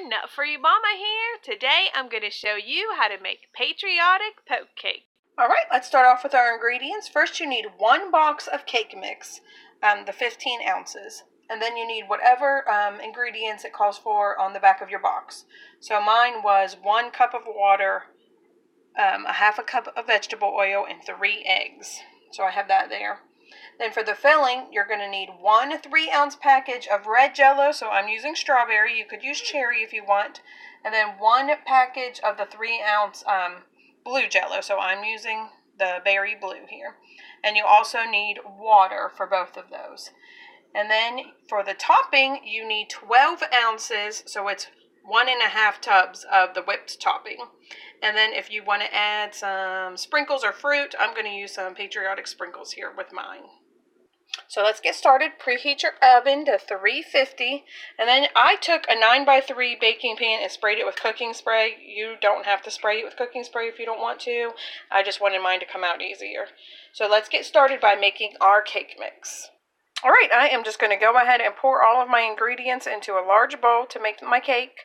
everyone, Nut Free Mama here. Today I'm going to show you how to make patriotic poke cake. Alright, let's start off with our ingredients. First you need 1 box of cake mix, the 15 ounces. And then you need whatever ingredients it calls for on the back of your box. So mine was 1 cup of water, a half a cup of vegetable oil, and 3 eggs. So I have that there. Then for the filling, you're going to need 1 3-ounce package of red jello. So I'm using strawberry. You could use cherry if you want. And then 1 package of the 3-ounce blue jello. So I'm using the berry blue here. And you also need water for both of those. And then for the topping, you need 12 ounces. So it's 1.5 tubs of the whipped topping. And then if you want to add some sprinkles or fruit, I'm going to use some Patriotic sprinkles here with mine. So let's get started. Preheat your oven to 350. And then I took a 9x3 baking pan and sprayed it with cooking spray. You don't have to spray it with cooking spray if you don't want to. I just wanted mine to come out easier. So let's get started by making our cake mix. Alright, I am just going to go ahead and pour all of my ingredients into a large bowl to make my cake.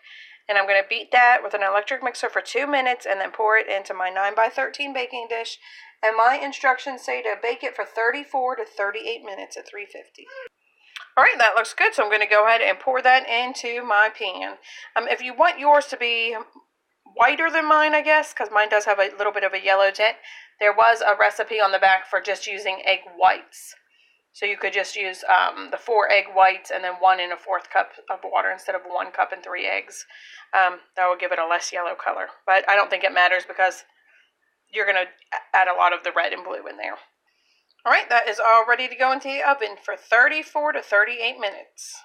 And I'm going to beat that with an electric mixer for 2 minutes and then pour it into my 9x13 baking dish. And my instructions say to bake it for 34 to 38 minutes at 350. Alright, that looks good. So I'm going to go ahead and pour that into my pan. If you want yours to be whiter than mine, I guess, because mine does have a little bit of a yellow tint, there was a recipe on the back for just using egg whites. So you could just use the 4 egg whites and then 1 1/4 cup of water instead of 1 cup and 3 eggs. That will give it a less yellow color. But I don't think it matters because you're going to add a lot of the red and blue in there. Alright, that is all ready to go into the oven for 34 to 38 minutes.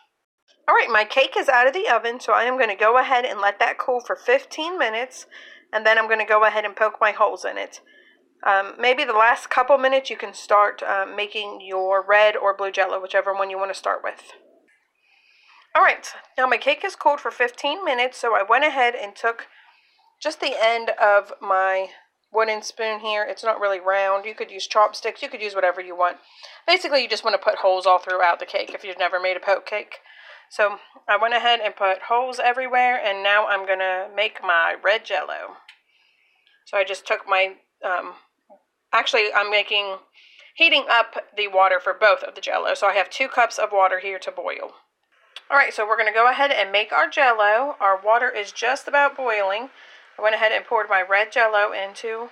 Alright, my cake is out of the oven, so I am going to go ahead and let that cool for 15 minutes. And then I'm going to go ahead and poke my holes in it. Maybe the last couple minutes you can start making your red or blue jello, whichever one you want to start with. Alright, now my cake is cooled for 15 minutes, so I went ahead and took just the end of my wooden spoon here. It's not really round. You could use chopsticks. You could use whatever you want. Basically, you just want to put holes all throughout the cake if you've never made a poke cake. So I went ahead and put holes everywhere, and now I'm going to make my red jello. So I just took my... Actually, I'm heating up the water for both of the jello. So I have 2 cups of water here to boil. Alright, so we're going to go ahead and make our jello. Our water is just about boiling. I went ahead and poured my red jello into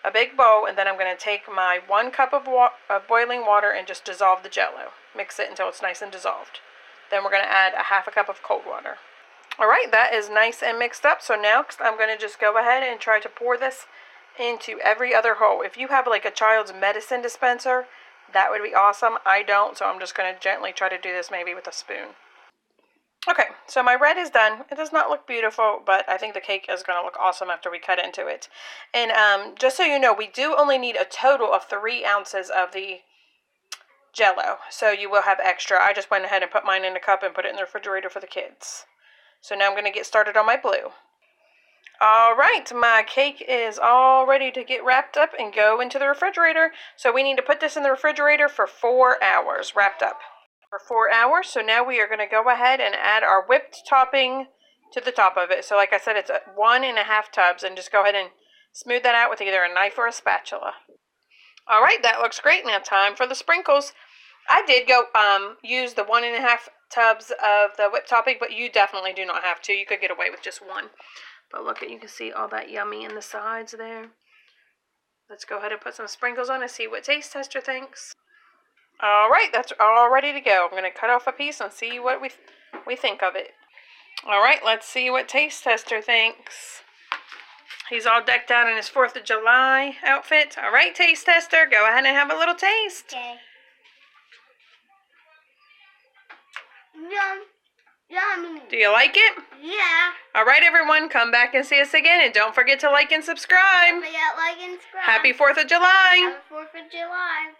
a big bowl. And then I'm going to take my 1 cup of boiling water and just dissolve the jello. Mix it until it's nice and dissolved. Then we're going to add a half a cup of cold water. Alright, that is nice and mixed up. So now I'm going to just go ahead and try to pour this into every other hole. If you have like a child's medicine dispenser, that would be awesome. I don't, so I'm just going to gently try to do this maybe with a spoon. Okay, so my red is done. It does not look beautiful, but I think the cake is going to look awesome after we cut into it. And just so you know, we do only need a total of 3 ounces of the jello, so you will have extra. I just went ahead and put mine in a cup and put it in the refrigerator for the kids. So now I'm going to get started on my blue. Alright, my cake is all ready to get wrapped up and go into the refrigerator. So we need to put this in the refrigerator for 4 hours, wrapped up for 4 hours. So now we are going to go ahead and add our whipped topping to the top of it. So like I said, it's 1.5 tubs, and just go ahead and smooth that out with either a knife or a spatula. Alright, that looks great. Now time for the sprinkles. I did go use the 1.5 tubs of the whipped topping, but you definitely do not have to. You could get away with just 1. But look, you can see all that yummy in the sides there. Let's go ahead and put some sprinkles on and see what Taste Tester thinks. Alright, that's all ready to go. I'm going to cut off a piece and see what we think of it. Alright, let's see what Taste Tester thinks. He's all decked out in his 4th of July outfit. Alright, Taste Tester, go ahead and have a little taste. Okay. Yum. Yummy. Do you like it? Yeah. Alright, everyone, come back and see us again. And don't forget to like and subscribe. Don't forget to like and subscribe. Happy 4th of July. Happy 4th of July.